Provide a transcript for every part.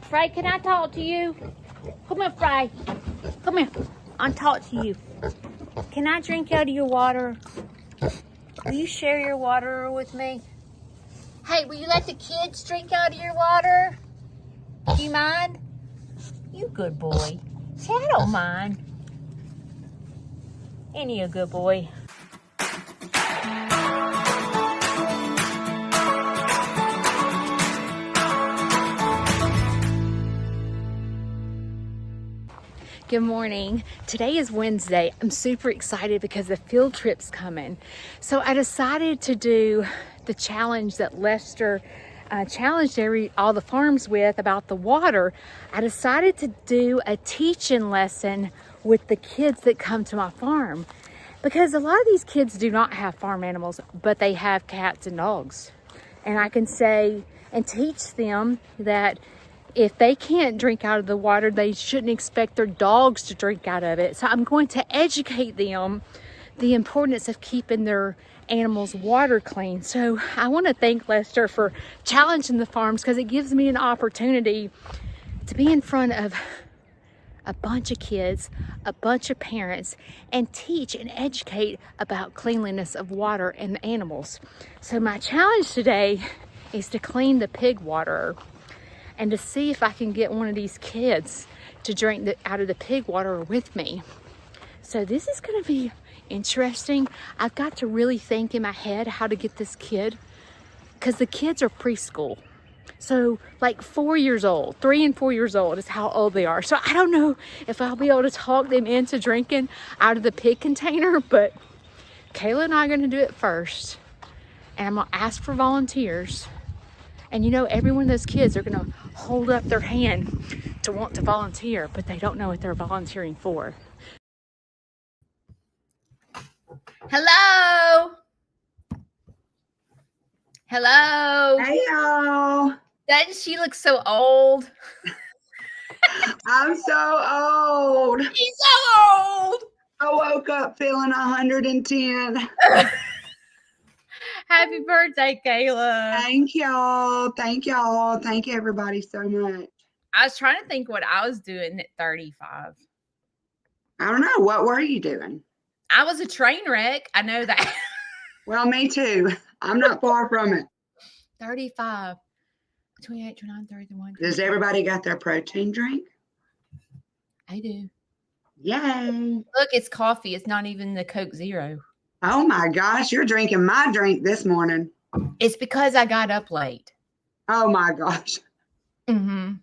Fry, can I talk to you? Come here, Fry. Come here. I'll talk to you. Can I drink out of your water? Will you share your water with me? Hey, will you let the kids drink out of your water? Do you mind? You good boy. See, I don't mind. Ain't he a good boy? Good morning. Today is Wednesday. I'm super excited because the field trip's coming. So I decided to do the challenge that Lester challenged all the farms with about the water. I decided to do a teaching lesson with the kids that come to my farm, because a lot of these kids do not have farm animals, but they have cats and dogs. And I can say and teach them that if they can't drink out of the water, they shouldn't expect their dogs to drink out of it. So I'm going to educate them the importance of keeping their animals' water clean. So I want to thank Lester for challenging the farms, because it gives me an opportunity to be in front of a bunch of kids, a bunch of parents, and teach and educate about cleanliness of water and the animals. So my challenge today is to clean the pig water, and to see if I can get one of these kids to drink out of the pig water with me. So this is gonna be interesting. I've got to really think in my head how to get this kid, because the kids are preschool. So like 4 years old, 3 and 4 years old is how old they are. So I don't know if I'll be able to talk them into drinking out of the pig container, but Kayla and I are gonna do it first. And I'm gonna ask for volunteers. And you know, every one of those kids are gonna hold up their hand to want to volunteer, but they don't know what they're volunteering for. Hello. Hello. Hey y'all. Doesn't she look so old? I'm so old. She's so old. I woke up feeling 110. Happy birthday, Kayla. Thank y'all. Thank y'all. Thank everybody so much. I was trying to think what I was doing at 35. I don't know. What were you doing? I was a train wreck. I know that. Well, me too. I'm not far from it. 35. 28, 29, 31. Does everybody got their protein drink? I do. Yay. Look, it's coffee. It's not even the Coke Zero. Oh my gosh, you're drinking my drink this morning. It's because I got up late. Oh my gosh. Mm-hmm.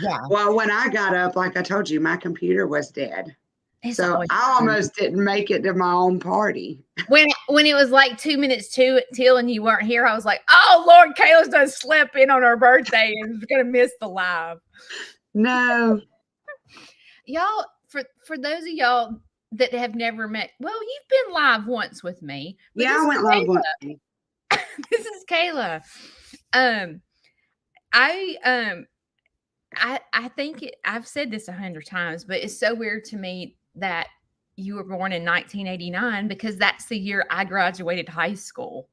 Yeah. Well, when I got up, like I told you, my computer was dead. So I almost didn't make it to my own party. When it was like 2 minutes till and you weren't here, I was like, oh Lord, Kayla's done slept in on her birthday and is gonna miss the live. No. Y'all, for those of y'all that have never met, well, you've been live once with me. Yeah, I went live once. This is Kayla. I think I've said this 100 times, but it's so weird to me that you were born in 1989, because that's the year I graduated high school.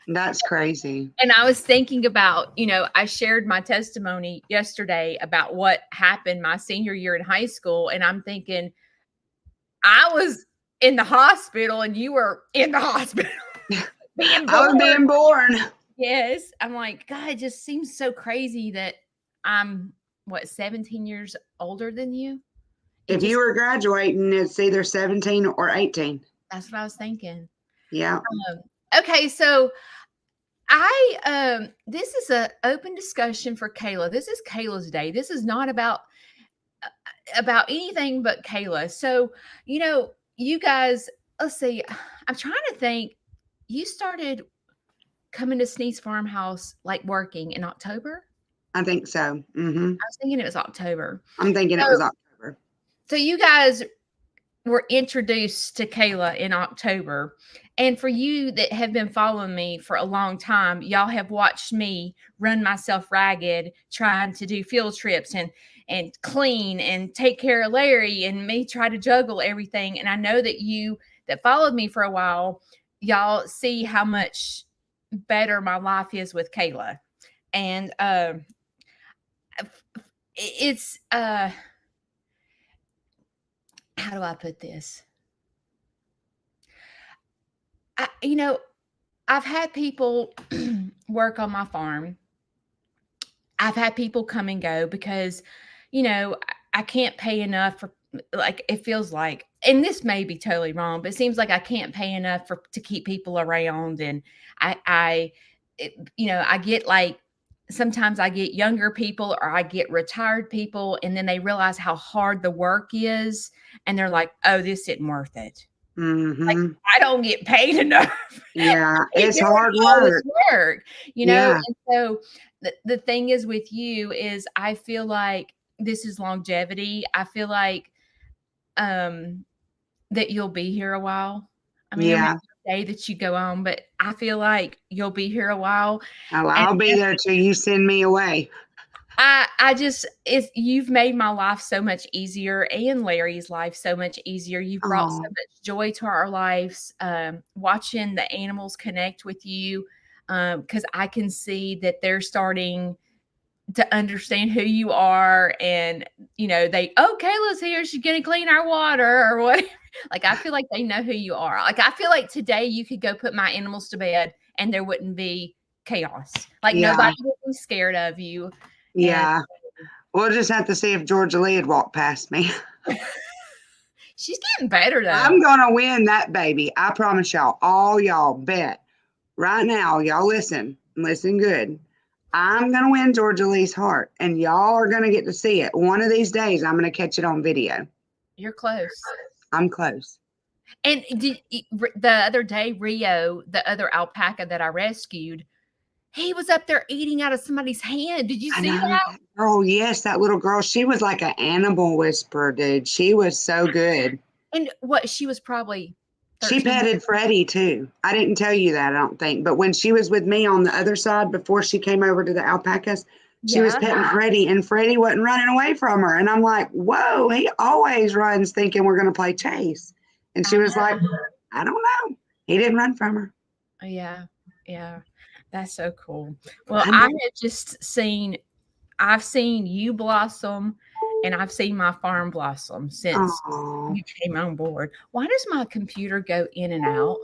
That's crazy. And I was thinking about, I shared my testimony yesterday about what happened my senior year in high school. And I'm thinking, I was in the hospital and you were in the hospital. I was being born. Yes. I'm like, God, it just seems so crazy that I'm 17 years older than you. If you were graduating, it's either 17 or 18. That's what I was thinking. Yeah. Okay. So this is an open discussion for Kayla. This is Kayla's day. This is not about anything but Kayla. So, you guys, let's see, I'm trying to think. You started coming to Sneeze Farmhouse, like working in October? I think so. Mm-hmm. I was thinking it was October. I'm thinking it was October. So you guys were introduced to Kayla in October. And for you that have been following me for a long time, y'all have watched me run myself ragged trying to do field trips and clean and take care of Larry, and me try to juggle everything. And I know that you that followed me for a while, y'all see how much better my life is with Kayla. And it's how do I put this? You know, I've had people work on my farm. I've had people come and go because, you know, I can't pay enough for, like, it feels like, and this may be totally wrong, but it seems like I can't pay enough for to keep people around. And I get like, sometimes I get younger people or I get retired people, and then they realize how hard the work is, and they're like, "Oh, this isn't worth it." Like, Mm-hmm. I don't get paid enough Yeah, to keep it's doing hard all this work. work, you know? Yeah. And so the thing is with you is I feel like this is longevity. I feel like um that you'll be here a while. I mean, there may Yeah. be a day that you go on, but I feel like you'll be here a while. Oh, And I'll be there till you send me away. I just it's you've made my life so much easier and Larry's life so much easier. You've brought so Oh, much joy to our lives. Watching the animals connect with you, because I can see that they're starting to understand who you are, and Kayla's here, she's gonna clean our water or what. Like, I feel like they know who you are. Like, I feel like today you could go put my animals to bed and there wouldn't be chaos. Like, yeah. nobody would be scared of you. And Yeah. We'll just have to see if Georgia Lee had walked past me. she's getting better I'm though. going to win that baby. I promise y'all. All y'all bet. Right now, y'all listen. Listen good. I'm going to win Georgia Lee's heart, and y'all are going to get to see it. One of these days, I'm going to catch it on video. You're close. I'm close. And the other day, Rio, the other alpaca that I rescued, he was up there eating out of somebody's hand. Did you I see know that? that girl. Yes, that little girl. She was like an animal whisperer, dude. She was so good. And what, she was probably She 13. petted Freddie too. I didn't tell you that, I don't think. But when she was with me on the other side before she came over to the alpacas, she was Yeah. petting Freddie, and Freddie wasn't running away from her. And I'm like, whoa, he always runs thinking we're going to play chase. And she I was know. like, I don't know. He didn't run from her. Yeah. Yeah. That's so cool. Well, I I know. had just seen I've seen you blossom, and I've seen my farm blossom since Oh, you came on board. Why does my computer go in and out?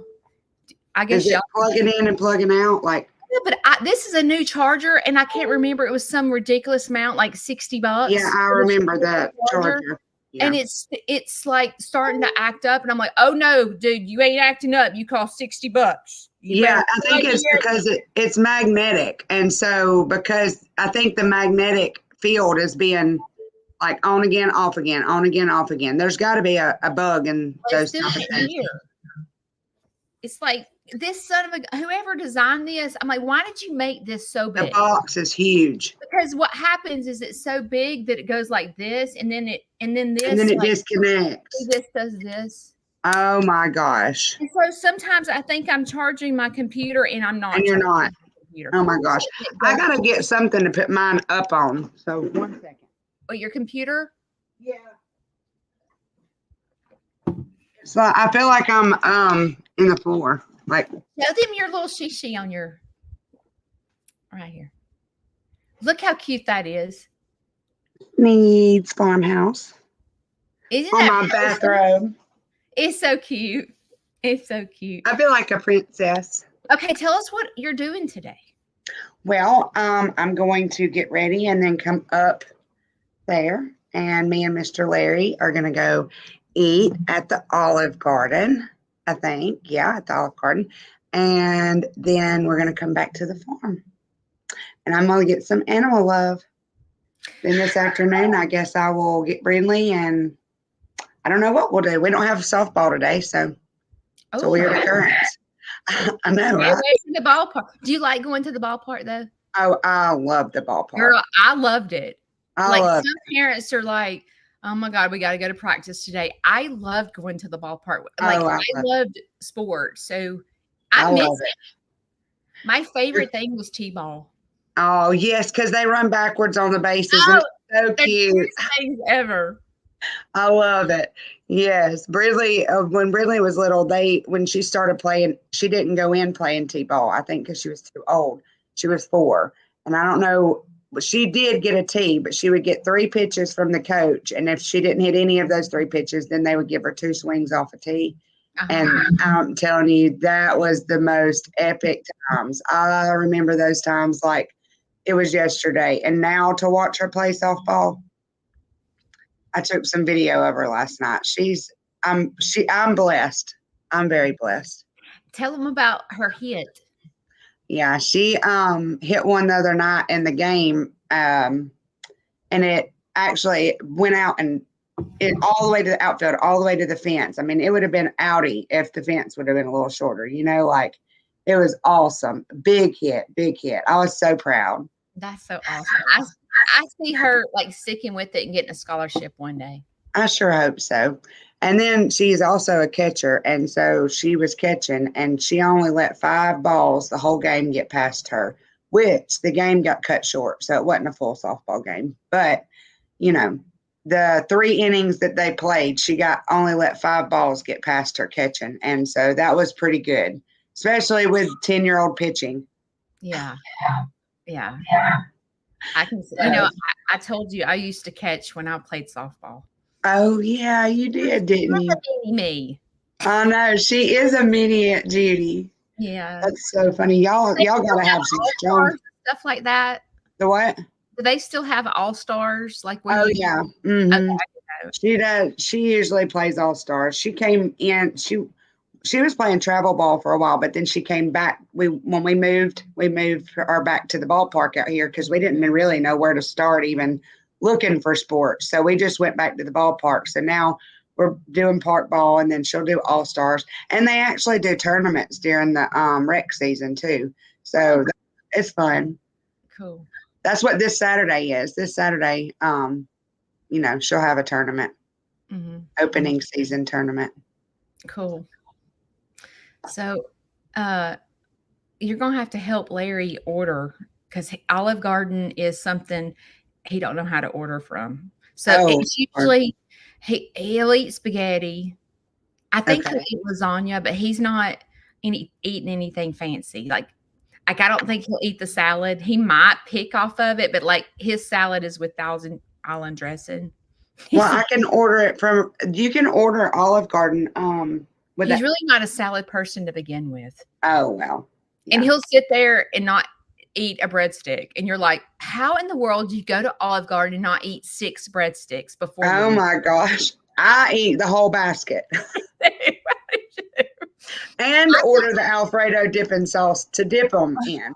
I is guess it y'all plugging in and plugging out? Like, yeah, but this is a new charger, and I can't remember. It was some ridiculous amount, like yeah, $60 I for this remember that charger. charger. And Yeah. it's like starting to act up, and I'm like, oh no, dude, you ain't acting up. You cost $60. You better Yeah, I think plug it's in. because it's magnetic. And so, because I think the magnetic field is being like on again, off again, on again, off again. There's got to be a bug in Well, it's those doing type of it things. here. It's like this son of a whoever designed this. I'm like, why did you make this so The big? box is huge. Because what happens is it's so big that it goes like this, and then And then this it like disconnects. this does this. Oh my gosh. And so sometimes I think I'm charging my computer, and I'm And not you're charging not. my computer. Oh my gosh. It I goes, got to get something to put mine up on. So, 1 second. oh, your computer? Yeah. So I feel like I'm in the floor. Like, Show them your little shishi on your right here. Look how cute that is. needs farmhouse Isn't on that my precious? bathrobe. It's so cute. It's so cute. I feel like a princess. Okay, tell us what you're doing today. Well, I'm going to get ready and then come up there, and me and Mr. Larry are going to go eat at the Olive Garden. I think, yeah, at the Olive Garden, and then we're going to come back to the farm, and I'm going to get some animal love. Then this afternoon, I guess I will get Brindley, and I don't know what we'll do. We don't have softball today, so it's a weird occurrence. I know, Stay right? away from the ballpark. Do you like going to the ballpark though? Oh, I love the ballpark. Girl, I loved it. I Like, love some parents are like, oh my God, we got to go to practice today. I loved going to the ballpark. Like, Oh, I love loved sports. So I I miss love it. it. My favorite thing was T-ball. Oh, yes, because they run backwards on the bases, and Oh, it's so the cute. cutest things ever. I love it. Yes, Bridley. When Bridley was little, when she started playing, she didn't go in playing t-ball. I think because she was too old. She was 4, and I don't know she did get a tee, but she would get 3 pitches from the coach. And if she didn't hit any of those 3 pitches, then they would give her 2 swings off a tee. And I'm telling you, that was the most epic times. I remember those times like it was yesterday. And now to watch her play softball, I took some video of her last night. I'm blessed. I'm very blessed. Tell them about her hit. Yeah, she hit one the other night in the game, and it actually went out and it all the way to the outfield, all the way to the fence. I mean, it would have been outie if the fence would have been a little shorter. Like it was awesome. Big hit, big hit. I was so proud. That's so awesome. I see her like sticking with it and getting a scholarship one day. I sure hope so. And then she's also a catcher, and so she was catching, and she only let 5 balls the whole game get past her, which the game got cut short, so it wasn't a full softball game. But, the 3 innings that they played, she only let 5 balls get past her catching, and so that was pretty good, especially with 10-year-old pitching. Yeah. I can see, I told you I used to catch when I played softball. Oh, yeah, you did, didn't you? Me. I know. She is a mini Aunt Judy. Yeah. That's so funny. Y'all got to have some strong stuff like that. The what? Do they still have all-stars? Like yeah. Mm-hmm. Okay. She does. She usually plays all-stars. She came in. She was playing travel ball for a while, but then she came back. When we moved her back to the ballpark out here because we didn't really know where to start even looking for sports. So we just went back to the ballpark. So now we're doing park ball, and then she'll do all-stars. And they actually do tournaments during the rec season too. So it's fun. Cool. That's what this Saturday is. This Saturday, she'll have a tournament, opening season tournament. Cool. So you're going to have to help Larry order because Olive Garden is something he don't know how to order from. So it's usually he'll eat spaghetti. I think he'll eat lasagna, but he's not eating anything fancy. Like I don't think he'll eat the salad. He might pick off of it, but like his salad is with Thousand Island dressing. Well, I can order it you can order Olive Garden. He's really not a salad person to begin with. Oh, well. Yeah. And he'll sit there and not eat a breadstick. And you're like, how in the world do you go to Olive Garden and not eat 6 breadsticks before? Oh my gosh. I eat the whole basket. And order the Alfredo dipping sauce to dip them in.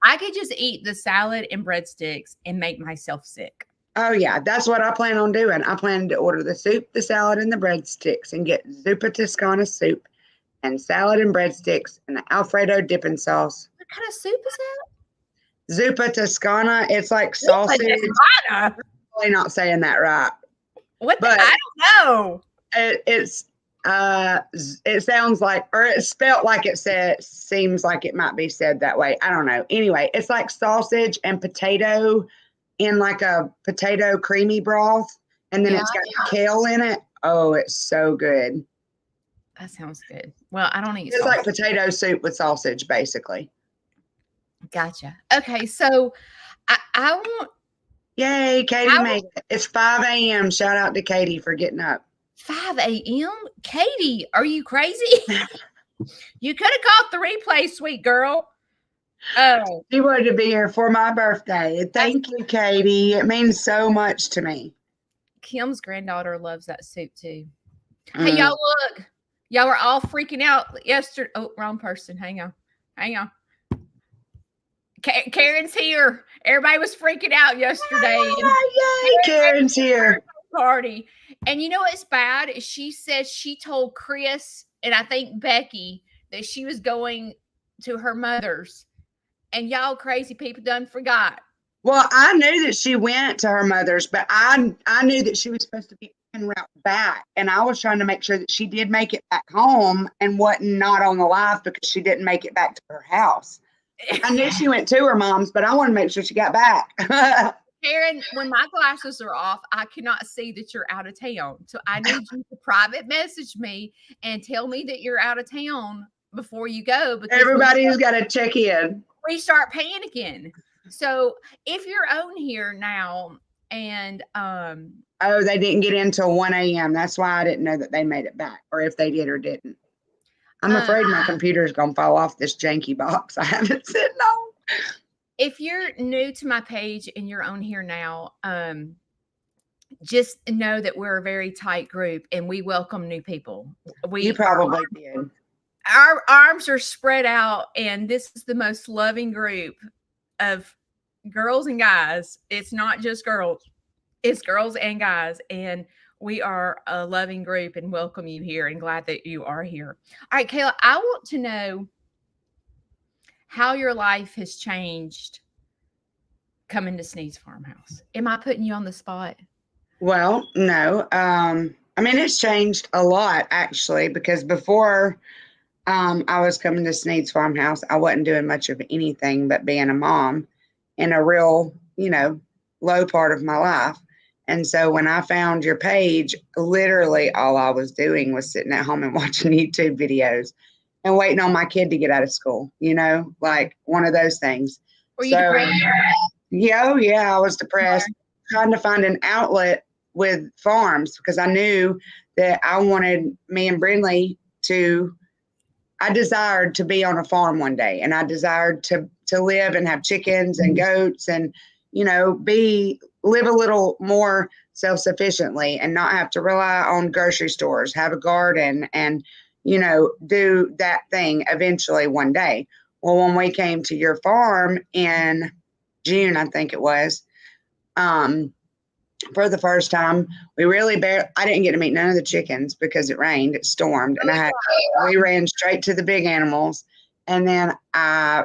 I could just eat the salad and breadsticks and make myself sick. Oh, yeah. That's what I plan on doing. I plan to order the soup, the salad, and the breadsticks and get Zuppa Toscana soup and salad and breadsticks and the Alfredo dipping sauce. What kind of soup is that? Zuppa Toscana. It's like sausage. I'm probably not saying that right. I don't know. It sounds like, or it's spelt like seems like it might be said that way. I don't know. Anyway, it's like sausage and potato in like a potato creamy broth, and then it's got kale in it. Oh, it's so good. That sounds good. Well, I don't eat It's like potato soup with sausage, basically. Gotcha. Okay, so I want. Yay, Katie made it. It's 5 a.m. Shout out to Katie for getting up. 5 a.m.? Katie, are you crazy? You could have called the replay, sweet girl. Oh. She wanted to be here for my birthday. Thank you, Katie. It means so much to me. Kim's granddaughter loves that soup too. Hey, y'all look. Y'all were all freaking out yesterday. Oh, wrong person. Hang on. Karen's here. Everybody was freaking out yesterday. Yay, Karen's here. Party. And you know what's bad? She said she told Chris and I think Becky that she was going to her mother's. And y'all crazy people done forgot. Well, I knew that she went to her mother's, but I knew that she was supposed to be en route back. And I was trying to make sure that she did make it back home and wasn't not on the live because she didn't make it back to her house. I knew she went to her mom's, but I wanted to make sure she got back. Karen, when my glasses are off, I cannot see that you're out of town. So I need you to private message me and tell me that you're out of town before you go. Because everybody's got to check in. We start panicking. So if you're on here now and Oh, they didn't get in till 1 a.m. That's why I didn't know that they made it back, or if they did or didn't. I'm afraid my computer's going to fall off this janky box I have it sitting on. if you're new to my page and you're on here now, just know that we're a very tight group and we welcome new people. You probably did. Our arms are spread out, and this is the most loving group of girls and guys. It's not just girls, it's girls and guys. And we are a loving group and welcome you here and glad that you are here. All right, Kayla, I want to know how your life has changed coming to Sneed's Farmhouse. Am I putting you on the spot? Well, no. I mean, it's changed a lot, actually, because before I was coming to Sneed's Farmhouse, I wasn't doing much of anything but being a mom in a real, low part of my life. And so when I found your page, literally all I was doing was sitting at home and watching YouTube videos and waiting on my kid to get out of school, like one of those things. Were you depressed? Yeah, I was depressed, trying to find an outlet with farms because I knew that I wanted me and Brindley I desired to be on a farm one day, and I desired to live and have chickens and goats and, live a little more self-sufficiently and not have to rely on grocery stores, have a garden and, do that thing eventually one day. Well, when we came to your farm in June, I think it was, for the first time, I didn't get to meet none of the chickens because it rained, it stormed, and we ran straight to the big animals. And then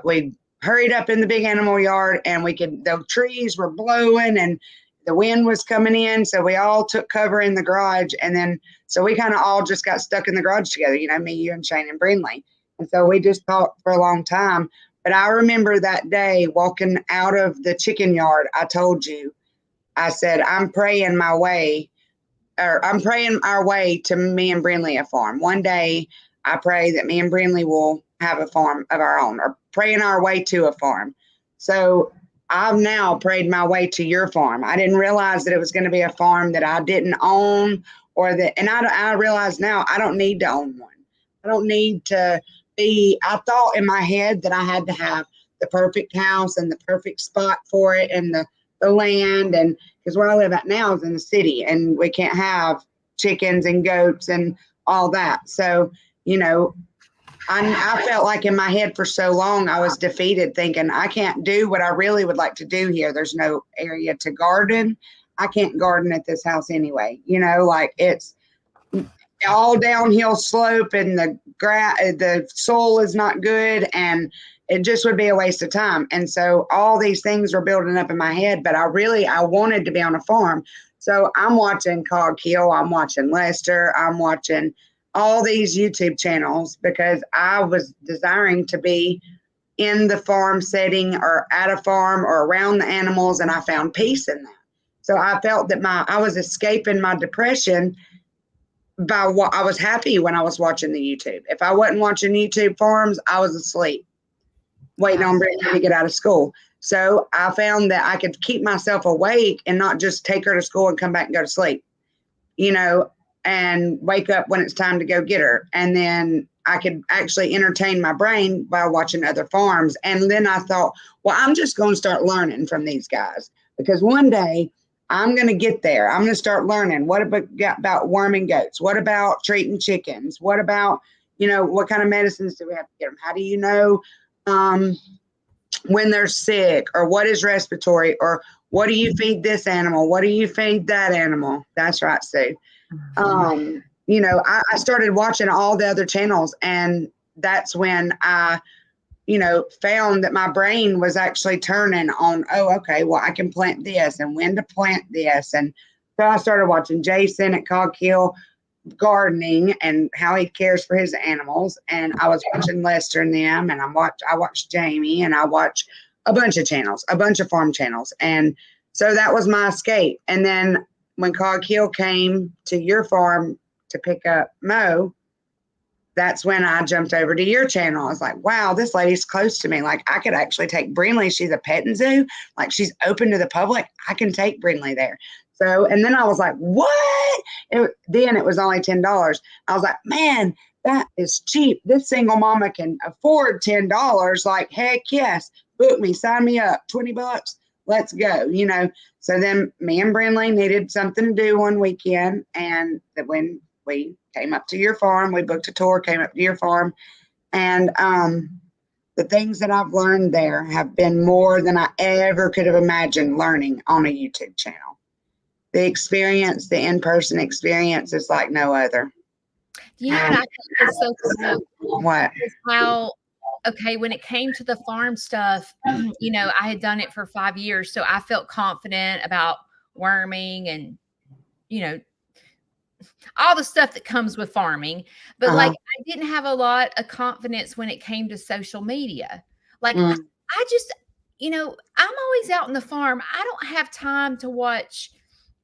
we hurried up in the big animal yard, and the trees were blowing and the wind was coming in. So we all took cover in the garage. And then, so we kind of all just got stuck in the garage together, me, you, and Shane and Brindley. And so we just talked for a long time. But I remember that day walking out of the chicken yard, I told you, I said, I'm praying our way to me and Brindley a farm. One day, I pray that me and Brindley will have a farm of our own, or praying our way to a farm. So I've now prayed my way to your farm. I didn't realize that it was going to be a farm that I didn't own, and I realize now I don't need to own one. I don't need to I thought in my head that I had to have the perfect house and the perfect spot for it and the land, and because where I live at now is in the city and we can't have chickens and goats and all that. So, I felt like in my head for so long, I was defeated thinking I can't do what I really would like to do here. There's no area to garden. I can't garden at this house anyway, like it's all downhill slope and the soil is not good and it just would be a waste of time. And so all these things were building up in my head, but I wanted to be on a farm. So I'm watching Cog Hill, I'm watching Lester, I'm watching all these YouTube channels because I was desiring to be in the farm setting or at a farm or around the animals, and I found peace in that. So I felt that I was escaping my depression by what I was happy when I was watching the YouTube. If I wasn't watching YouTube farms, I was asleep, waiting on Brittany to get out of school. So I found that I could keep myself awake and not just take her to school and come back and go to sleep, and wake up when it's time to go get her. And then I could actually entertain my brain by watching other farms. And then I thought, well, I'm just going to start learning from these guys because one day I'm going to get there. I'm going to start learning what about worming goats? What about treating chickens? What about, what kind of medicines do we have to get them? How do you know when they're sick, or what is respiratory, or what do you feed this animal? What do you feed that animal? That's right, Sue. I started watching all the other channels, and that's when I, found that my brain was actually turning on, oh, okay, well, I can plant this and when to plant this. And so I started watching Jason at Cog Hill gardening and how he cares for his animals. And I was watching Lester and them, and I watched Jamie, and I watched a bunch of channels, a bunch of farm channels. And so that was my escape. And then when Cog Hill came to your farm to pick up Mo, that's when I jumped over to your channel. I was like, wow, this lady's close to me. Like, I could actually take Brinley. She's a pet and zoo. Like, she's open to the public. I can take Brinley there. So, and then I was like, what? Then it was only $10. I was like, man, that is cheap. This single mama can afford $10. Like, heck yes, book me, sign me up, $20. Let's go, you know. So then me and Brinley needed something to do one weekend. And when we came up to your farm, we booked a tour, came up to your farm. And the things that I've learned there have been more than I ever could have imagined learning on a YouTube channel. The experience, the in-person experience is like no other. You know what I think is so cool? What? Is how, okay, when it came to the farm stuff, you know, I had done it for 5 years, so I felt confident about worming and, you know, all the stuff that comes with farming. But like, I didn't have a lot of confidence when it came to social media. Like, I just, you know, I'm always out in the farm. I don't have time to watch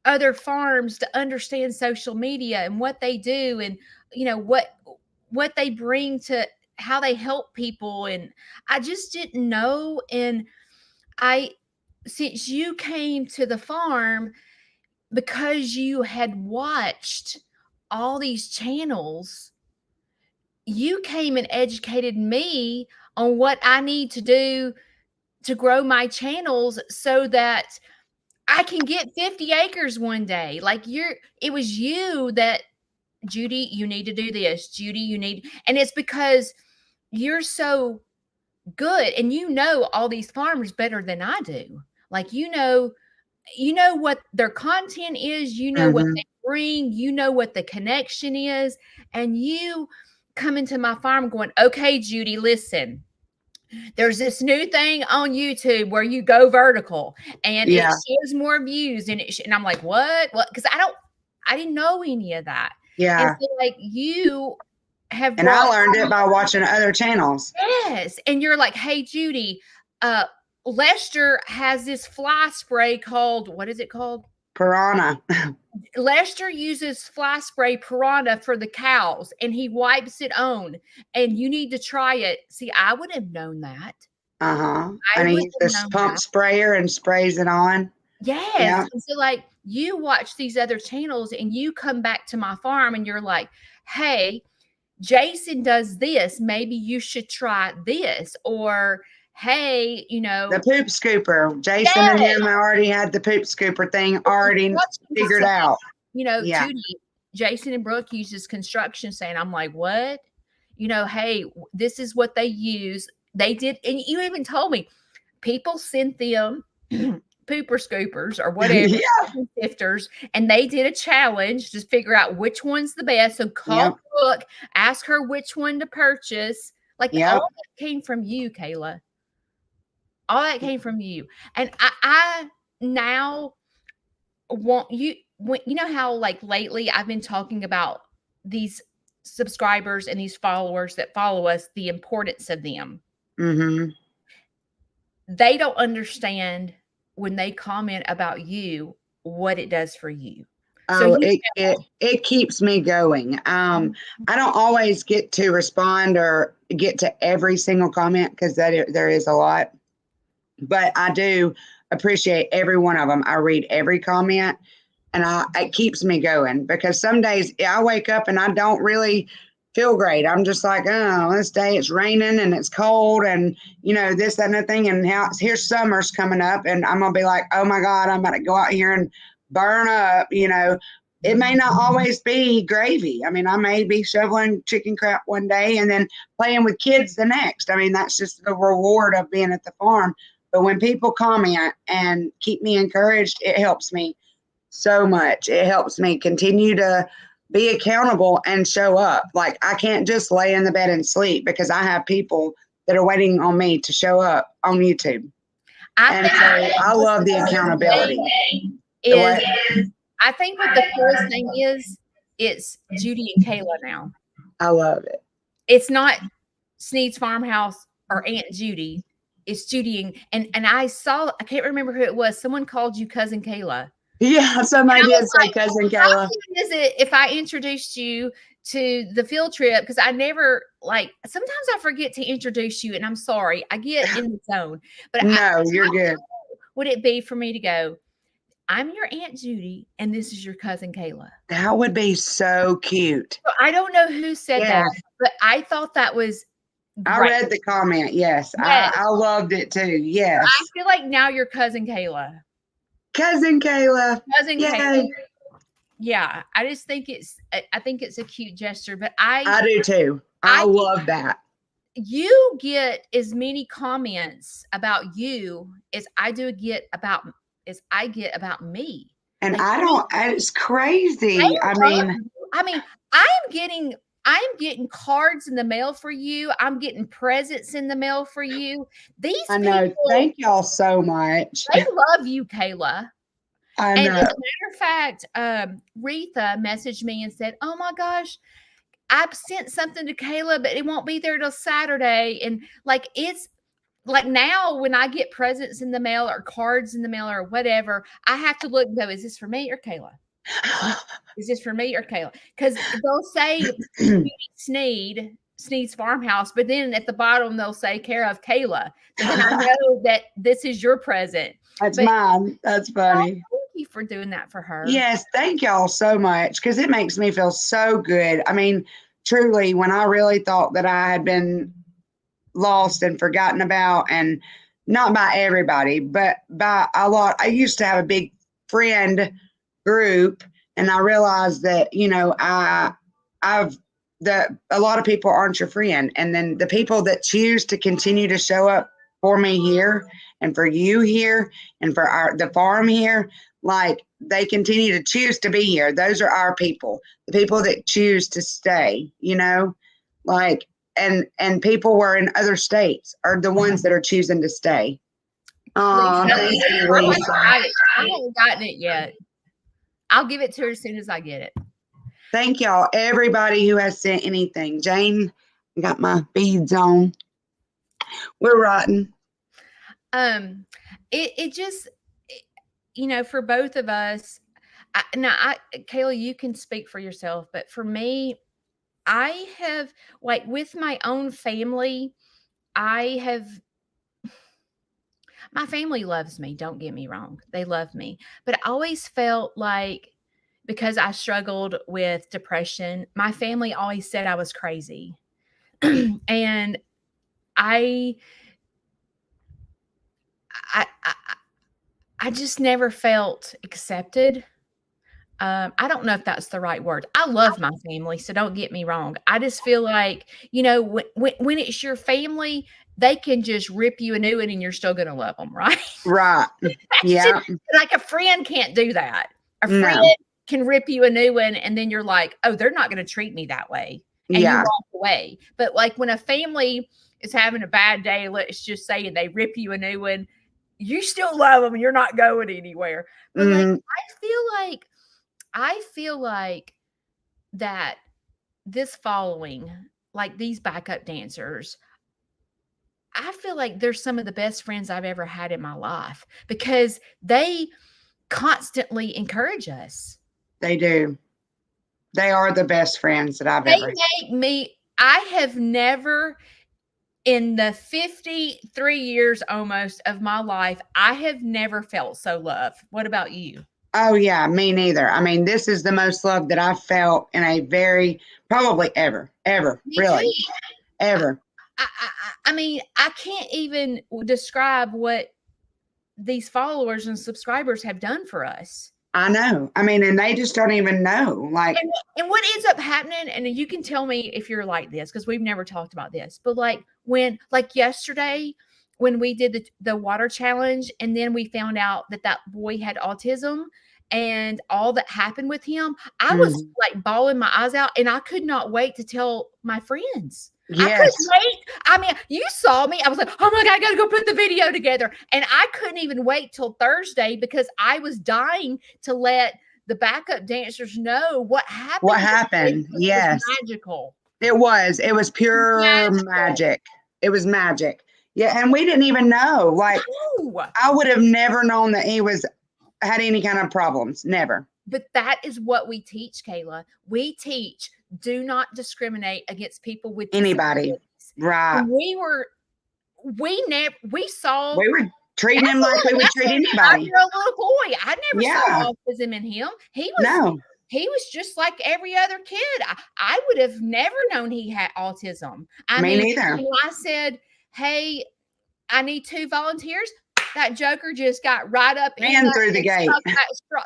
other farms to understand social media and what they do, and you know what they bring to how they help people. And I just didn't know. And I since you came to the farm, because you had watched all these channels, you came and educated me on what I need to do to grow my channels so that I can get 50 acres one day. Like it was you that, Judy, you need to do this. Judy, you need, and it's because you're so good and you know all these farmers better than I do. Like, you know what their content is, you know what they bring, you know what the connection is, and you come into my farm going, okay, Judy, listen, there's this new thing on YouTube where you go vertical and it shows more views, and and I'm like, what? Because I didn't know any of that. Yeah. And so, like, you have and I learned it by watching other channels. Yes. And you're like, hey, Judy, Lester has this fly spray called, what is it called? Piranha. Lester uses fly spray Piranha for the cows and he wipes it on, and you need to try it. See, I would have known that. And he uses this pump sprayer and sprays it on. Yes. Yeah. And so, like, you watch these other channels and you come back to my farm and you're like, hey, Jason does this. Maybe you should try this. Or, hey, you know, the poop scooper. Jason and him already had the poop scooper thing already figured out. You know, Judy, Jason and Brooke uses construction sand. I'm like, what? You know, hey, this is what they use. They did, and you even told me people sent them pooper scoopers or whatever, sifters, and they did a challenge to figure out which one's the best. So call Brooke, ask her which one to purchase. Like, all that came from you, Kayla. All that came from you. And I now want you, you know how, like, lately I've been talking about these subscribers and these followers that follow us, the importance of them. They don't understand when they comment about you, what it does for you. Oh, so it keeps me going. I don't always get to respond or get to every single comment because there is a lot, but I do appreciate every one of them. I read every comment, and it keeps me going because some days I wake up and I don't really feel great. I'm just like, oh, this day it's raining and it's cold and, you know, this, that, and the thing. And here's summer's coming up and I'm going to be like, oh my God, I'm about to go out here and burn up. You know, it may not always be gravy. I mean, I may be shoveling chicken crap one day and then playing with kids the next. I mean, that's just the reward of being at the farm. But when people comment and keep me encouraged, it helps me so much. It helps me continue to be accountable and show up. Like, I can't just lay in the bed and sleep because I have people that are waiting on me to show up on YouTube. I love the accountability. I think what the coolest thing is, it's Judy and Kayla now. I love it. It's not Sneed's Farmhouse or Aunt Judy. It's Judy and I saw, I can't remember who it was. Someone called you Cousin Kayla. Yeah, somebody I did was say like, cousin how Kayla. cute is it if I introduced you to the field trip? Because I never like sometimes I forget to introduce you, and I'm sorry. I get in the zone. But No, you're how good. cool would it be for me to go, I'm your Aunt Judy, and this is your cousin Kayla? That would be so cute. So I don't know who said that, Yes, but I thought that was I great. read the comment. Yes, Yes. I loved it too. I Yes. feel like now you're cousin Kayla. Cousin Kayla. Cousin Kayla. Yay. Yeah, I just think I think it's a cute gesture, but I do too. I I love that. you get as many comments about you as I get about me. And Like I don't, it's they crazy. I love mean, you. I mean, I'm getting cards in the mail for you. I'm getting presents in the mail for you. These I know. people, Thank y'all so much. they love you, Kayla. I And as a know. matter of fact, Retha messaged me and said, "Oh my gosh, I've sent something to Kayla, but it won't be there till Saturday." And like it's like now when I get presents in the mail or cards in the mail or whatever, I have to look and go, is this for me or Kayla? Is this for me or Kayla? Because they'll say Sneed's farmhouse, but then at the bottom they'll say care of Kayla. So then I know that this is your present. That's But mine. That's funny. thank you for doing that for her. Yes, thank y'all so much because it makes me feel so good. I mean, truly, when I really thought that I had been lost and forgotten about, and not by everybody, but by a lot, I used to have a big friend group, and I realized that, I've a lot of people aren't your friend, and then the people that choose to continue to show up for me here and for you here and for the farm here, like they continue to choose to be here. Those are our people, the people that choose to stay, like, and people who are in other states are the ones that are choosing to stay. Lisa, Thank you, I haven't Lisa. got it. I haven't gotten it yet. I'll give it to her as soon as I get it. Thank y'all, everybody who has sent anything. Jane, I got my beads on. We're rotten. It just, for both of us, Kayla, you can speak for yourself, but for me, I have like with my own family, I have my family loves me. Don't get me wrong, they love me, but I always felt like because I struggled with depression, my family always said I was crazy, and I I I I just never felt accepted. I don't know if that's the right word. I love my family, so don't get me wrong. I just feel like, when it's your family, they can just rip you a new one and you're still gonna love them, right? Right. That's just Yeah. like a friend can't do that. A friend No. can rip you a new one and then you're like, "Oh, they're not gonna treat me that way." And you Yeah. walk away. But like when a family is having a bad day, let's just say, and they rip you a new one, you still love them and you're not going anywhere. But like Mm, I feel like that this following, like these backup dancers, I feel like they're some of the best friends I've ever had in my life because they constantly encourage us. they do. They are the best friends that I've They ever had. make me, I have never, in the 53 years almost of my life, I have never felt so loved. What about you? Oh, yeah, me neither. I mean, this is the most love that I've felt in a very, probably ever, Me too. really, ever. I mean, I can't even describe what these followers and subscribers have done for us. I know. I mean, and they just don't even know. Like, And what ends up happening, and you can tell me if you're like this because we've never talked about this, but like yesterday when we did the water challenge, and then we found out that that boy had autism and all that happened with him, I was mhm. like bawling my eyes out, and I could not wait to tell my friends. I couldn't Yes, wait. I mean, you saw me. I was like, oh my God, I got to go put the video together. And I couldn't even wait till Thursday because I was dying to let the backup dancers know what what happened yesterday happened? because it was Yes, magical. it was. It was pure Magical. magic. It was magic. Yeah, and we didn't even know. Like, No. I would have never known that he was had any kind of problems. Never. But that is what we teach, Kayla. We teach do not discriminate against people with Anybody. disabilities. Right. And we saw We were treating him like we would treat anybody. after a little boy. I never Yeah. saw autism in him. No. He was just like every other kid. I would have never known he had autism. Me neither. When I said, hey, I need 2 volunteers, that joker just got right up Ran through the gate.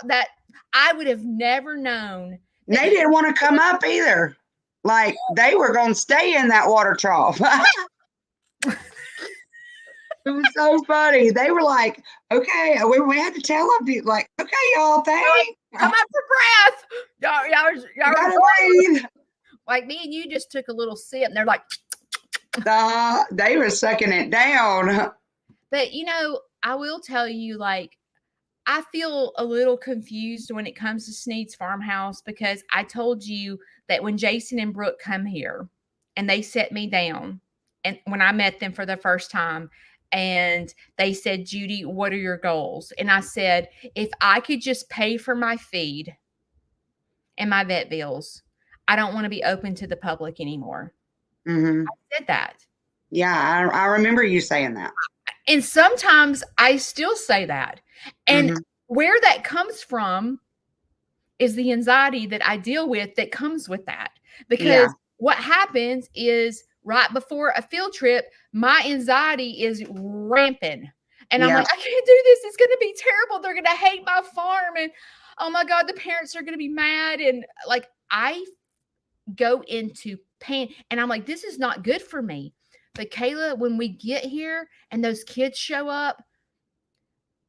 That I would have never known. They didn't want to come up either. Like they were going to stay in that water trough. It was so funny. They were like, okay, we had to tell them, like, okay, y'all, thanks. Come up for breath. Y'all Gotta breathe. Like me and you just took a little sip and they're like, they were sucking it down. But I will tell you, like, I feel a little confused when it comes to Sneed's Farmhouse because I told you that when Jason and Brooke come here and they set me down and when I met them for the first time and they said, Judy, what are your goals? And I said, if I could just pay for my feed and my vet bills, I don't want to be open to the public anymore. Mm-hmm. I said that. Yeah, I remember you saying that. And sometimes I still say that. And where that comes from is the anxiety that I deal with that comes with that. Because what happens is right before a field trip, my anxiety is rampant. And I'm like, I can't do this. It's going to be terrible. They're going to hate my farm. And oh my God, the parents are going to be mad. And like, I go into pain and I'm like, this is not good for me. But Kayla, when we get here and those kids show up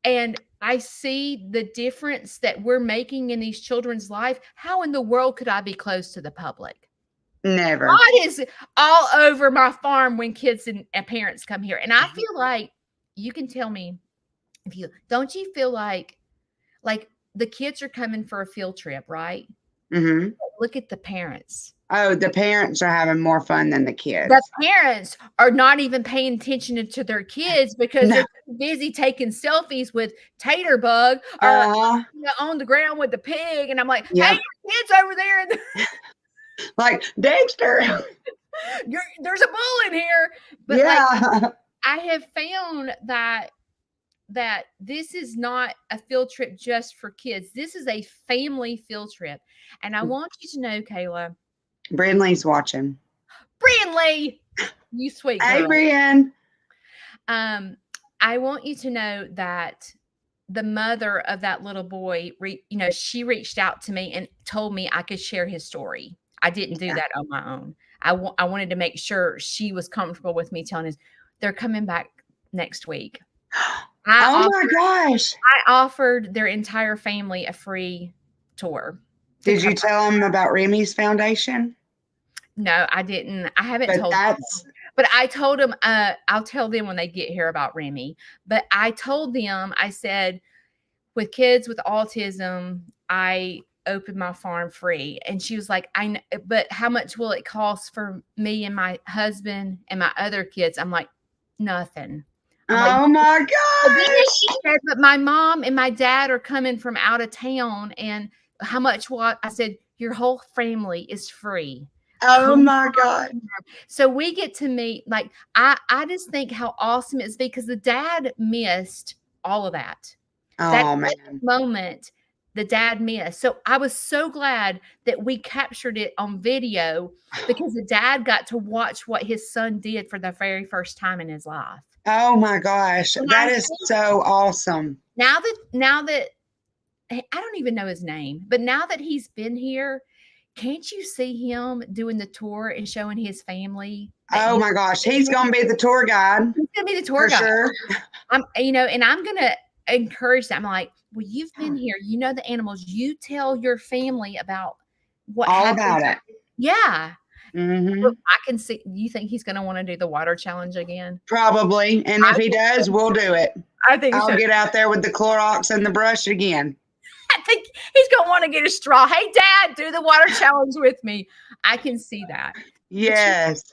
and I see the difference that we're making in these children's life, how in the world could I be close to the public? Never. God is all over my farm when kids and parents come here. And I feel like you can tell me don't you feel like the kids are coming for a field trip, right? Mm-hmm. Look at the parents. Oh, the parents are having more fun than the kids. The parents are not even paying attention to their kids because they're too busy taking selfies with Tater Bug or on the ground with the pig. And I'm like, hey, your kid's over there. Like, Dexter. There's a bull in here. But like, I have found that this is not a field trip just for kids. This is a family field trip. And I want you to know, Kayla. Brindley's watching. Brindley, you sweet girl. Hey, Brian. I want you to know that the mother of that little boy, she reached out to me and told me I could share his story. I didn't do that on my own. I wanted to make sure she was comfortable with me telling us they're coming back next week. My gosh. I offered their entire family a free tour. Did you tell them about Remy's foundation? No, I didn't. I haven't told them. But I told them, I'll tell them when they get here about Remy. But I told them, I said, with kids with autism, I opened my farm free. And she was like, I know, but how much will it cost for me and my husband and my other kids? I'm like, nothing. Oh my God. She said, but my mom and my dad are coming from out of town. And how much I said, your whole family is free. Oh my God. So we get to meet, like, I just think how awesome it's because the dad missed all of that. Oh, man. Moment the dad missed. So I was so glad that we captured it on video because the dad got to watch what his son did for the very first time in his life. Oh my gosh. That is so awesome. Now that I don't even know his name, but now that he's been here, can't you see him doing the tour and showing his family? Oh my gosh. He's going to be the tour guide. He's going to be the tour guide. Sure. And I'm going to encourage them. I'm like, well, you've been here. You know the animals. You tell your family about what happened. All about it. Yeah. Mm-hmm. I can see. You think he's going to want to do the water challenge again? Probably. And if he does, we'll do it. I think I'll get out there with the Clorox and the brush again. I think he's going to want to get a straw. Hey, Dad, do the water challenge with me. I can see that. Yes.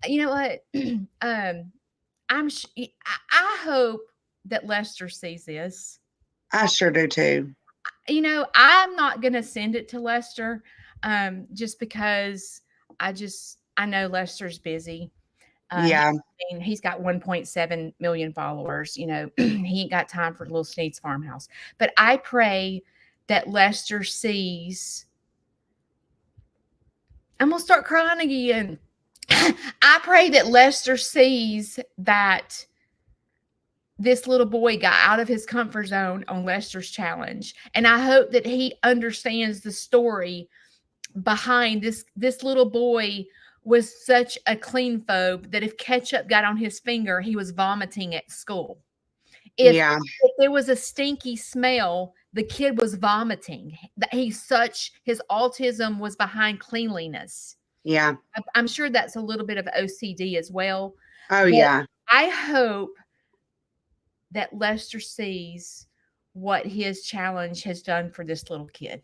You know what? I hope that Lester sees this I sure do too. You know, I'm not going to send it to Lester just because I know Lester's busy. Yeah, He's got 1.7 million followers. You know, he ain't got time for Little Sneed's farmhouse. But I pray that Lester sees. I'm gonna start crying again. I pray that Lester sees that this little boy got out of his comfort zone on Lester's challenge, and I hope that he understands the story behind this little boy was such a clean phobe that if ketchup got on his finger, he was vomiting at school. yeah, If there was a stinky smell, the kid was vomiting. His autism was behind cleanliness. yeah. I'm sure that's a little bit of OCD as well. Oh, But yeah. I hope that Lester sees what his challenge has done for this little kid.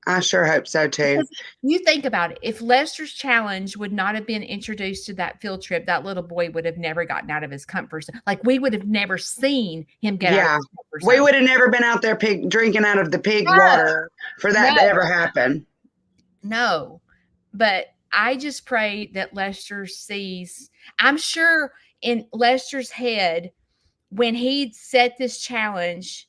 I sure hope so too. Because you think about it, if Lester's challenge would not have been introduced to that field trip, that little boy would have never gotten out of his comfort zone. Like we would have never seen him get out of Yeah. his comfort We zone. would have never been out there drinking out of the pig No, water for that to no, ever happen. no. But I just pray that Lester sees. I'm sure in Lester's head, when he set this challenge,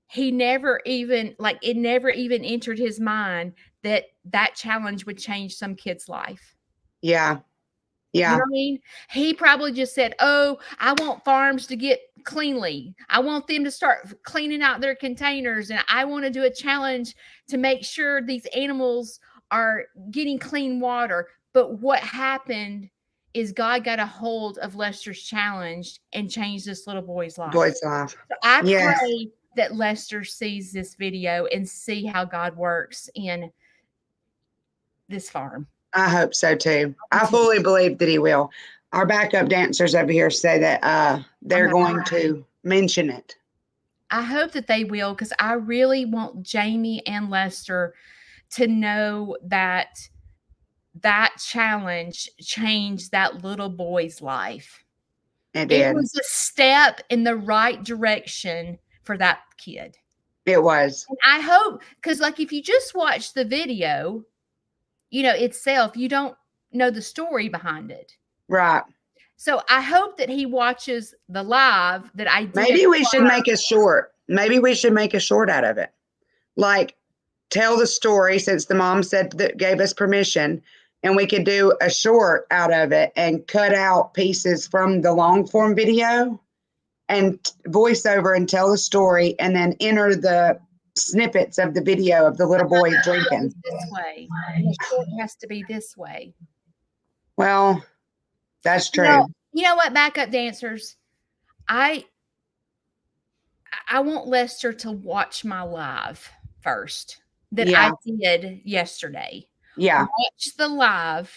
he never even like it never even entered his mind that that challenge would change some kid's life. Yeah. You know Yeah. what I mean? He probably just said, "Oh, I want farms to get cleanly. I want them to start cleaning out their containers, and I want to do a challenge to make sure these animals are getting clean water." But what happened is God got a hold of Lester's challenge and changed this little boy's life. Boy's life. So I Yes. pray that Lester sees this video and see how God works in this farm. I hope so too. I fully believe that he will. Our backup dancers over here say that they're going to mention it. I hope that they will because I really want Jamie and Lester to know that that challenge changed that little boy's life. It It did. was a step in the right direction for that kid. It was. And I hope because, like, if you just watch the video, you know, itself, you don't know the story behind it. Right. So I hope that he watches the live that I did. Maybe we should make a short. Maybe we should make a short out of it. Like, tell the story since the mom said that gave us permission, and we could do a short out of it and cut out pieces from the long form video and voice over and tell the story and then enter the snippets of the video of the little boy drinking. This way. And the short has to be this way. Well, that's true. You know what, backup dancers? I want Lester to watch my live first that I did yesterday. Yeah. Watch the live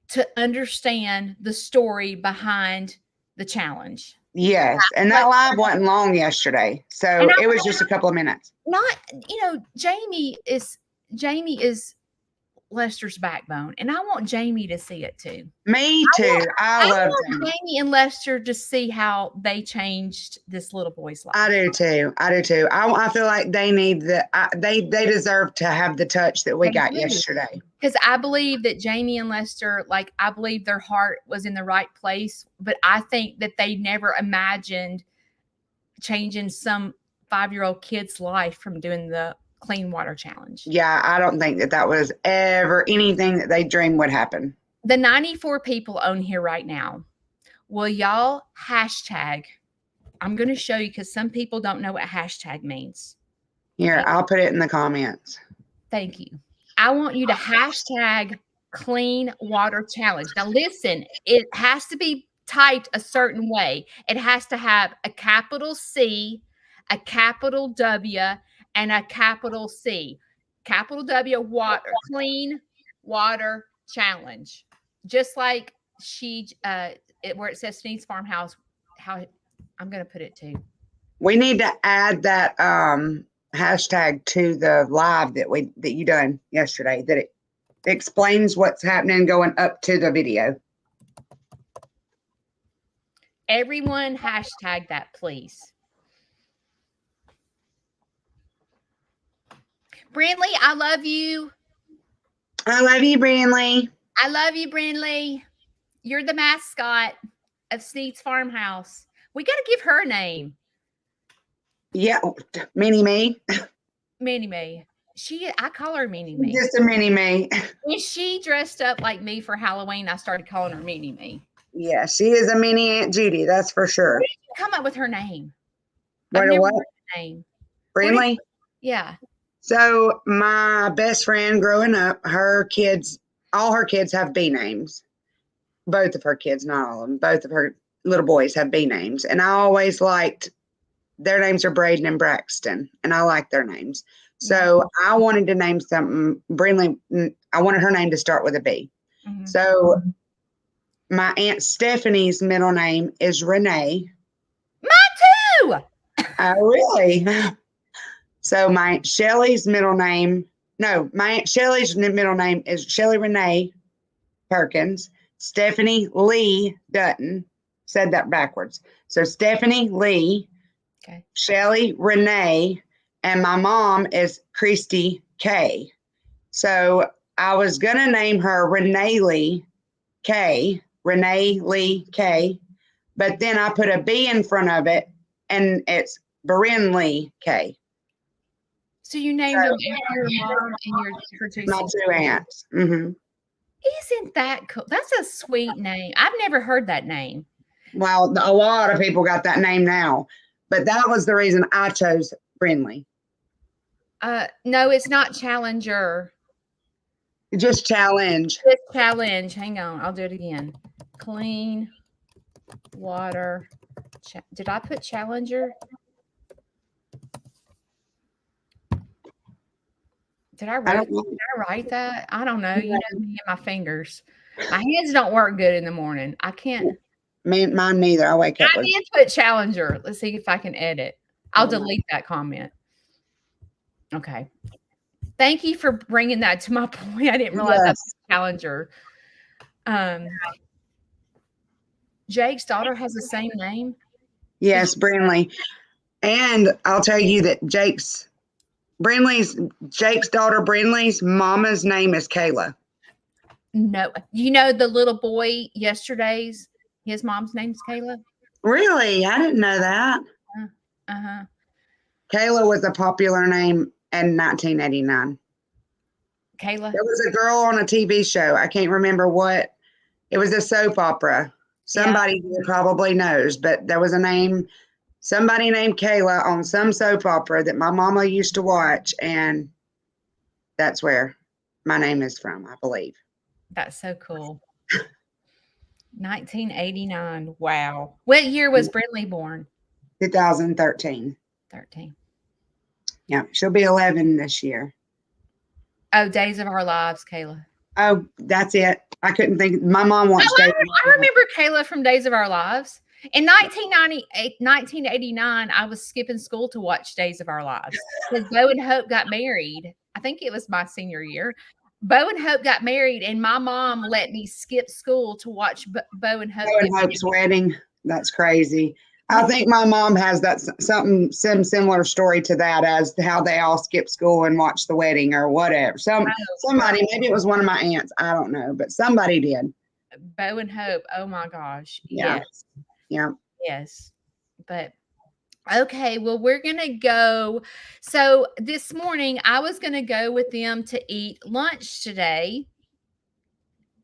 to understand the story behind the challenge. Yes. And that live wasn't long yesterday. So it was just a couple of minutes. Not, you know, Jamie is Lester's backbone, and I want Jamie to see it too. Me too. I love them. Jamie and Lester to see how they changed this little boy's life. I do too. I do too. I feel like they need they deserve to have the touch that we got yesterday. Because I believe that Jamie and Lester, like, I believe their heart was in the right place, but I think that they never imagined changing some 5-year-old kid's life from doing the clean water challenge. Yeah, I don't think that was ever anything that they dreamed would happen. The 94 people on here right now, will y'all hashtag? I'm going to show you because some people don't know what hashtag means. Here, I'll put it in the comments. Thank you. I want you to hashtag clean water challenge. Now listen, it has to be typed a certain way. It has to have a capital C, a capital W, and a capital C. Capital W, water, clean water challenge. Just like where it says Sneed's Farmhouse, how I'm going to put it too. We need to add that hashtag to the live that you done yesterday, that it explains what's happening going up to the video. Everyone hashtag that, please. Brindley, I love you. I love you, Brandley. I love you, Brindley. You're the mascot of Sneed's Farmhouse. We got to give her a name. Yeah, mini me. Minnie Mae. I call her Minnie Mae. Just a mini me. When she dressed up like me for Halloween, I started calling her Minnie Mae. Yeah, she is a mini Aunt Judy, that's for sure. Where did you come up with her name? What I've a never what? heard the name. Brandley? Yeah. So my best friend growing up, all her kids have B names. Both of her kids, not all of them. Both of her little boys have B names. And I always liked their names are Braden and Braxton, and I like their names. So I wanted to name something. Brindley, I wanted her name to start with a B. Mm-hmm. So my Aunt Stephanie's middle name is Renee. Mine too. Really? So my Aunt Shelley's middle name, no, my Aunt Shelley's middle name is Shelley Renee Perkins. Stephanie Lee Dutton. Said that backwards. So Stephanie Lee, Okay. Shelley Renee, and my mom is Christy K. So I was going to name her Renee Lee K, but then I put a B in front of it, and it's Brinley K. So you named them after your mom and her two My sisters. two aunts. Mm-hmm. Isn't that cool? That's a sweet name. I've never heard that name. Well, a lot of people got that name now, but that was the reason I chose Brinley. No, it's not Challenger. Just challenge. It's Challenge. Hang on, I'll do it again. Clean water. Did I put Challenger? Did I write that? I don't know. You know me and my fingers. My hands don't work good in the morning. I can't. Mine neither. I wake up. I did put Challenger. Let's see if I can edit. I'll delete that comment. Okay. Thank you for bringing that to my point. I didn't realize that was Challenger. Jake's daughter has the same name. Yes, Brinley. And I'll tell you that Jake's daughter Brinley's mama's name is Kayla. No, you know the little boy yesterday's, his mom's name's Kayla. Really? I didn't know that. Uh-huh. Kayla was a popular name in 1989. Kayla? There was a girl on a TV show. I can't remember what. It was a soap opera. Somebody probably knows, but there was somebody named Kayla on some soap opera that my mama used to watch, and that's where my name is from, I believe. That's so cool. 1989. Wow. What year was Brinley born? 2013. 13. Yeah, she'll be 11 this year. Oh, Days of Our Lives, Kayla. Oh, that's it. I couldn't think. My mom watched Days. I remember Kayla from Days of Our Lives. In 1989, I was skipping school to watch Days of Our Lives because Bo and Hope got married. I think it was my senior year. Bo and Hope got married, and my mom let me skip school to watch Bo and Hope. Bo and Hope's wedding. That's crazy. I think my mom has some similar story to that, as to how they all skipped school and watched the wedding or whatever. Somebody, maybe it was one of my aunts. I don't know, but somebody did. Bo and Hope. Oh my gosh. Yeah. Yes. Yeah. Yes. But okay, well, we're going to go. So this morning, I was going to go with them to eat lunch today.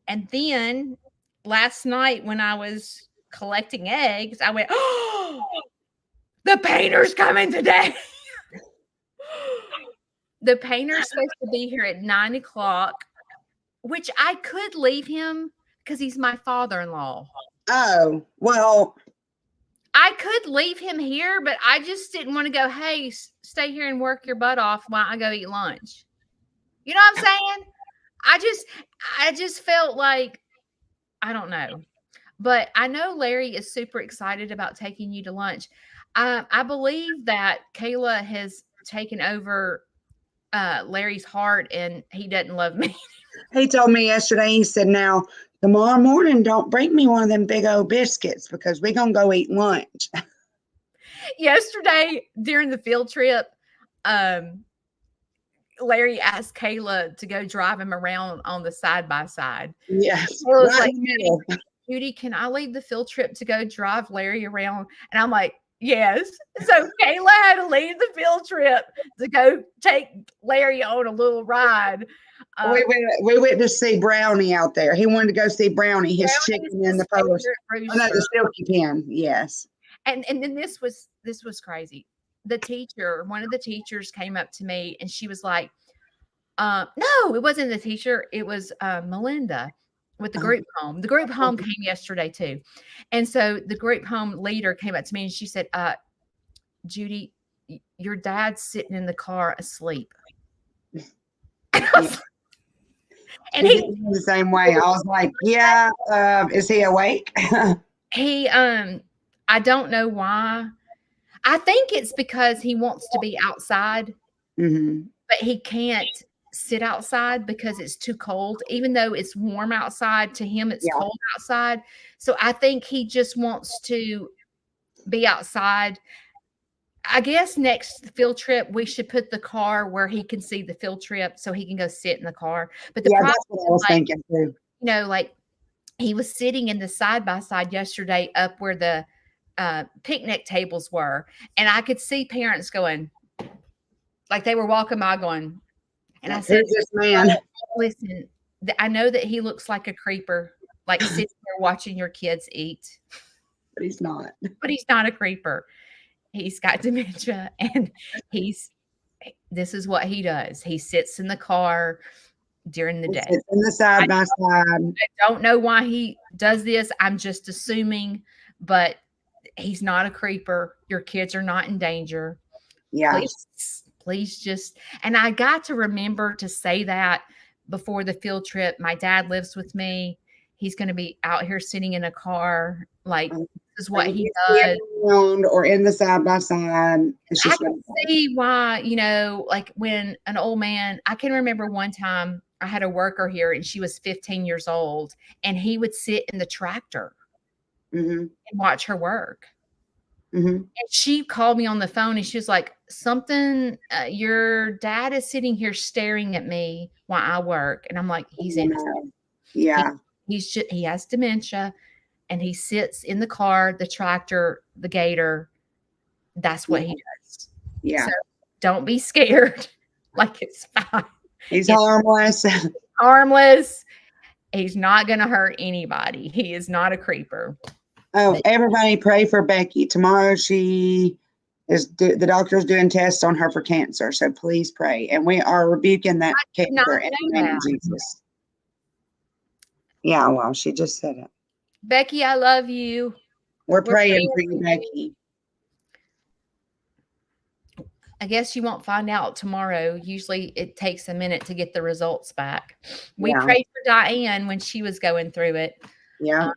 And then last night, when I was collecting eggs, I went, oh, the painter's coming today. The painter's supposed to be here at 9:00, which I could leave him because he's my father-in-law. Oh, well. I could leave him here, but I just didn't want to go, hey, stay here and work your butt off while I go eat lunch. You know what I'm saying? I just felt like, I don't know. But I know Larry is super excited about taking you to lunch. I believe that Kayla has taken over Larry's heart, and he doesn't love me. He told me yesterday, he said, now, tomorrow morning, don't bring me one of them big old biscuits because we're going to go eat lunch. Yesterday, during the field trip, Larry asked Kayla to go drive him around on the side by side. Yes, Kayla was right like, in the middle. Judy, can I leave the field trip to go drive Larry around? And I'm like, yes. So Kayla had to leave the field trip to go take Larry on a little ride. We went to see Brownie out there. He wanted to go see Brownie, his Brownie's chicken in his the forest. favorite Oh no, rooster. the Silky Pen. Yes. And then this was crazy. The teacher, one of the teachers came up to me and she was like, no, it wasn't the teacher. It was Melinda with the group home. The group home came yesterday too. And so the group home leader came up to me and she said, Judy, your dad's sitting in the car asleep. And he did the same way. I was like, yeah, is he awake? he I don't know why. I think it's because he wants to be outside, but he can't sit outside because it's too cold. Even though it's warm outside, to him it's cold outside. So I think he just wants to be outside. I guess next field trip we should put the car where he can see the field trip so he can go sit in the car. But the problem that's what I was thinking too. You know, like he was sitting in the side by side yesterday up where the picnic tables were, and I could see parents going, like they were walking by going, and I said, who's this man? Listen, I know that he looks like a creeper, like sitting there watching your kids eat. But he's not. But he's not a creeper. He's got dementia, and this is what he does. He sits in the car during the day. Sits in the side by side. I don't know why he does this. I'm just assuming, but he's not a creeper. Your kids are not in danger. Yeah. Please just, and I got to remember to say that before the field trip. My dad lives with me. He's going to be out here sitting in a car. Like, this is what he does. Or in the side by side. I can see why, you know, like when an old man, I can remember one time I had a worker here and she was 15 years old and he would sit in the tractor and watch her work. And she called me on the phone and she was like, your dad is sitting here staring at me while I work. And I'm like, he's innocent. Yeah. He has dementia and he sits in the car, the tractor, the gator. That's what he does. Yeah. So don't be scared. Like it's fine. He's harmless. Harmless. He's not going to hurt anybody. He is not a creeper. Oh, everybody pray for Becky. Tomorrow the doctor's doing tests on her for cancer. So please pray. And we are rebuking that cancer in the name of Jesus. Yeah, well, she just said it. Becky, I love you. We're praying for you, Becky. I guess you won't find out tomorrow. Usually it takes a minute to get the results back. We prayed for Diane when she was going through it. Yeah.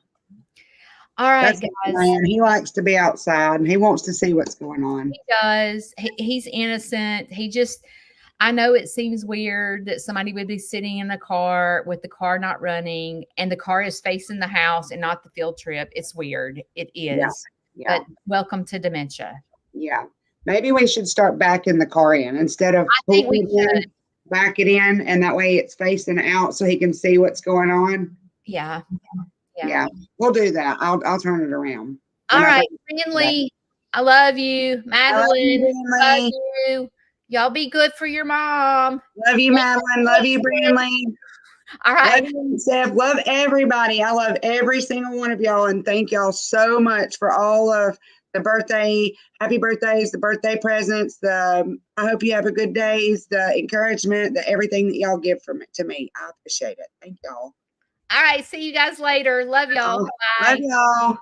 All right, guys. Man, he likes to be outside and he wants to see what's going on. He does. He's innocent. I know it seems weird that somebody would be sitting in a car with the car not running and the car is facing the house and not the field trip. It's weird. It is. Yeah. But welcome to dementia. Yeah. Maybe we should start backing the car in instead of back it in, and that way it's facing out so he can see what's going on. Yeah. Yeah. We'll do that. I'll turn it around. All right. Brindley, I love you. Madeline, love you. Y'all be good for your mom. Love you, Madeline. Love you, Brindley. All right. Love you, Steph. Love everybody. I love every single one of y'all. And thank y'all so much for all of the happy birthdays, the birthday presents, I hope you have a good days, the encouragement, everything that y'all give to me. I appreciate it. Thank y'all. All right. See you guys later. Love y'all. Bye. Love y'all.